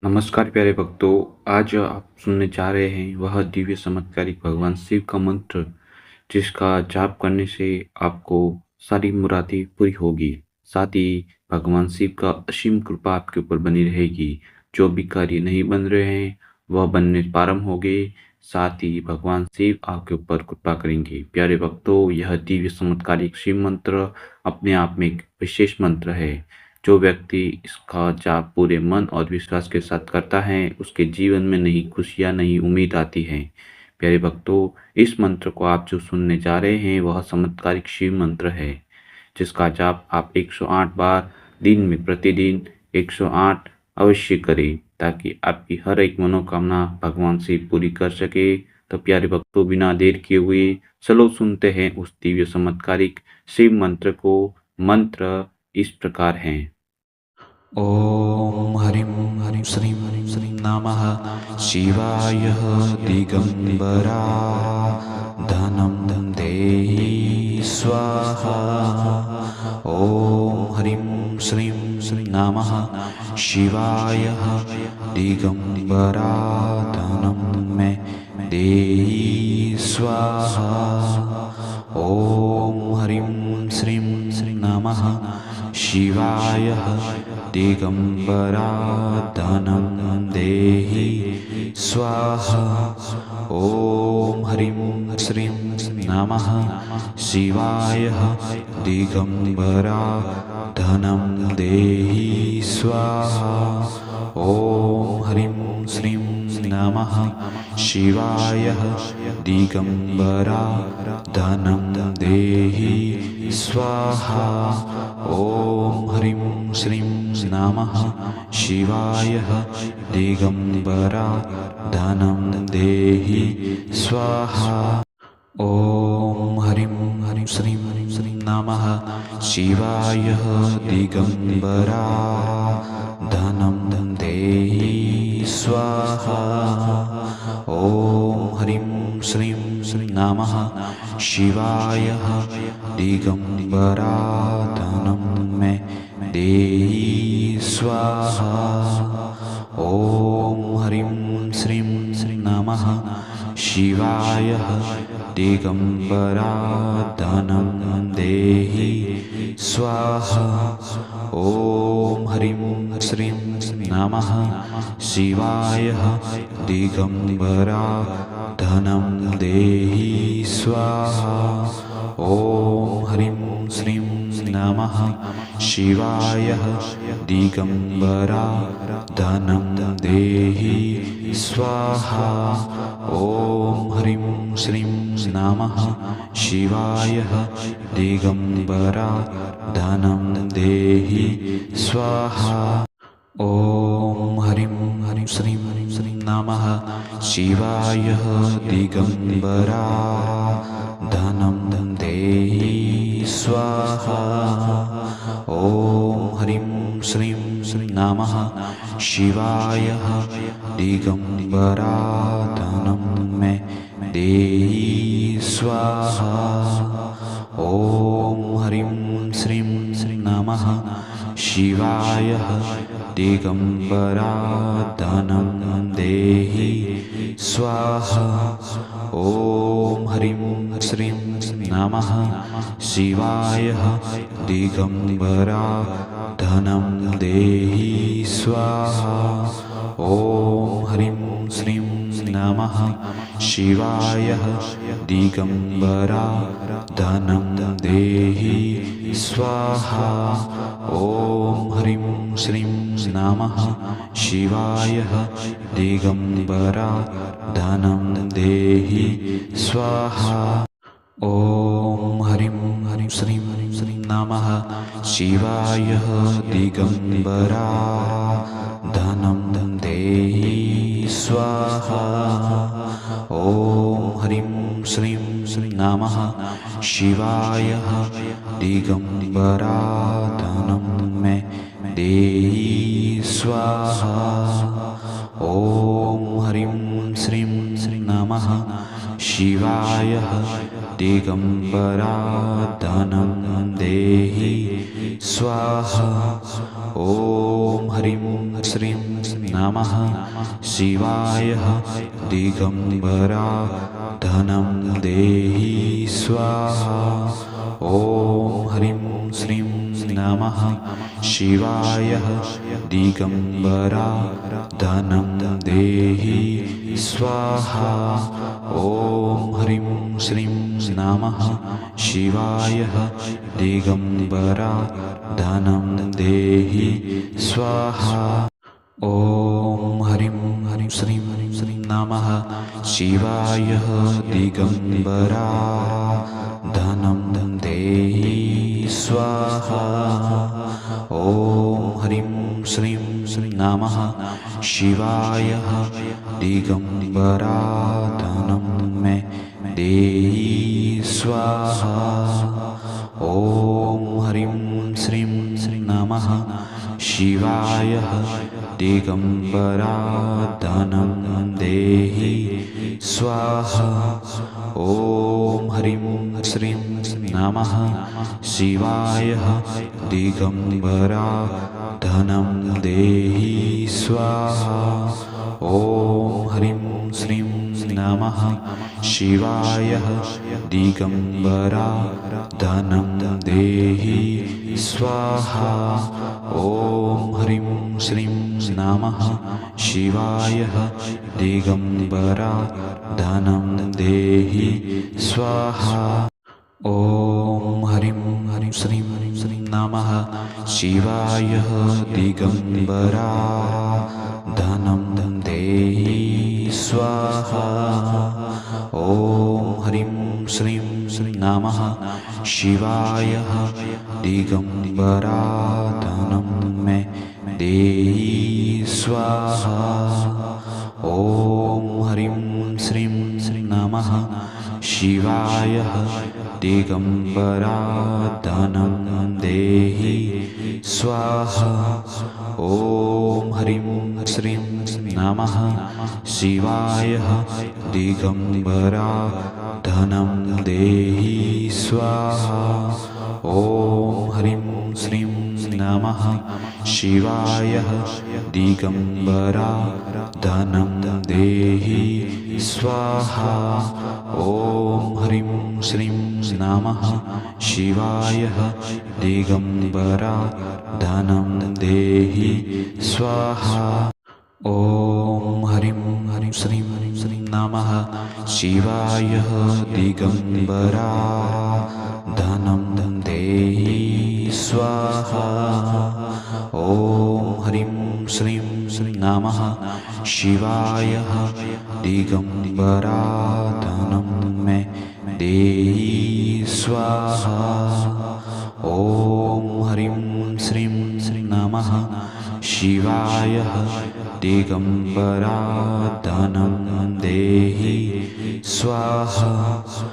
नमस्कार प्यारे भक्तों। आज आप सुनने जा रहे हैं वह दिव्य चमत्कारिक भगवान शिव का मंत्र, जिसका जाप करने से आपको सारी मुरादें पूरी होगी। साथ ही भगवान शिव का असीम कृपा आपके ऊपर बनी रहेगी। जो भी कार्य नहीं बन रहे हैं वह बनने प्रारंभ होंगे। साथ ही भगवान शिव आपके ऊपर कृपा करेंगे। प्यारे भक्तों, यह दिव्य चमत्कारिक शिव मंत्र अपने आप में एक विशेष मंत्र है। जो व्यक्ति इसका जाप पूरे मन और विश्वास के साथ करता है, उसके जीवन में नई खुशियाँ, नई उम्मीद आती है। प्यारे भक्तों, इस मंत्र को आप जो सुनने जा रहे हैं वह चमत्कारिक शिव मंत्र है, जिसका जाप आप 108 बार दिन में प्रतिदिन 108 अवश्य करें, ताकि आपकी हर एक मनोकामना भगवान शिव पूरी कर सके। तो प्यारे भक्तों, बिना देर किए हुए चलो सुनते हैं उस दिव्य चमत्कारिक शिव मंत्र को। मंत्र इस प्रकार है। ॐ हरिं हरिं श्रीं श्रीं नमः शिवाय दिगम्बरा धनं देहि स्वाहा। ॐ हरिं श्रीं श्रीं नमः शिवाय दिगम्बरा धनं मे देहि स्वाहा। ॐ हरिं श्रीं श्रीं नमः शिवाय दिगम्बरा धनं देहि स्वाहा। ॐ हरिं श्रीं नमः शिवाय दिगम्बरा धनं देहि स्वाहा। ॐ हरिं श्रीं नमः शिवाय दिगम्बरा धनं देहि स्वाहा। ॐ हरिं श्रीं नमः शिवाय दिगम्बरा धनं देहि स्वाहा। ॐ हरिं हरिं श्रीं श्रीं नमः शिवाय दिगम्बरा धनं देहि स्वाहा। ॐ हरिं श्रीं श्रीं नमः शिवाय दिगम्बरा धनं मे देहि स्वाहा। ॐ हरिं श्रीं श्रीं नमः शिवाय दिगम्बरा धनं देहि स्वाहा। ॐ हरिं श्रीं नमः शिवाय दिगम्बरा धनं देहि स्वाहा। ॐ हरिं श्रीं नमः शिवाय दिगम्बरा धनं देहि स्वाहा। ॐ हरिं श्रीं नमः शिवाय दिगम्बरा धनं देहि स्वाहा। ॐ हरिं हरिं श्रीं श्रीं नमः शिवाय दिगम्बरा धनं देहि स्वाहा। ॐ हरिं श्रीं श्रीं नमः शिवाय दिगम्बरा धनं मे देहि स्वाहा। ॐ हरिं श्रीं श्रीं नमः शिवाय दिगम्बरा धनं देहि स्वाहा। ॐ हरिं श्रीं नमः शिवाय दिगम्बरा धनं देहि स्वाहा। ॐ हरिं श्रीं नमः शिवाय दिगम्बरा धनं देहि स्वाहा। ॐ हरिं श्रीं नमः शिवाय दिगम्बरा धनं देहि स्वाहा। ॐ हरिं हरिं श्रीं श्रीं नमः शिवाय दिगम्बरा धनं देहि स्वाहा। ॐ हरिं श्रीं श्रीं नमः शिवाय दिगम्बरा धनं मे देहि स्वाहा। ॐ हरिं श्रीं श्रीं नमः शिवाय दिगम्बरा धनं देहि स्वाहा। ॐ हरिं श्रीं नमः शिवाय दिगंबरा धनं देहि स्वाहा ॐ ह्रीं श्रीं नमः शिवाय दिगंबरा धनं देहि स्वाहा ॐ ह्रीं श्रीं नमः शिवाय दिगंबरा धनं देहि स्वाहा ॐ ह्रीं श्रीं नमः शिवाय दिगंबरा धनं देहि स्वाहा ॐ ह्रीं श्रीं नमः शिवाय दिगंबरा धनं मे देहि स्वाहा ॐ ह्रीं श्रीं नमः शिवाय दिगंबरा धनं देहि स्वाहा ॐ ह्रीं श्रीं नमः शिवाय दिगंबरा धनं देहि स्वाहा ॐ ह्रीं श्रीं नमः शिवाय दिगंबरा धनं देहि स्वाहा ॐ ह्रीं श्रीं नमः शिवाय दिगंबरा धनं देहि स्वाहा ॐ ह्रीं श्रीं नमः शिवाय दिगंबरा धनं देहि स्वाहा ॐ ह्रीं श्रीं नमः शिवाय दिगंबरा धनं मे देहि स्वाहा ॐ ह्रीं श्रीं नमः शिवाय दिगंबरा धनं देहि स्वाहा ॐ ह्रीं श्रीं नमः शिवाय दिगंबरा धनं देहि स्वाहा ॐ ह्रीं श्रीं नमः शिवाय दिगंबरा धनं देहि स्वाहा ॐ ह्रीं श्रीं नमः शिवाय दिगंबरा धनं देहि स्वाहा ॐ ह्रीं श्रीं नमः शिवाय दिगंबरा धनं देहि स्वाहा ॐ ह्रीं श्रीं नमः शिवाय दिगंबरा धनं मे देहि स्वाहा ॐ ह्रीं श्रीं नमः शिवाय दिगंबरा धनं देहि स्वाहा।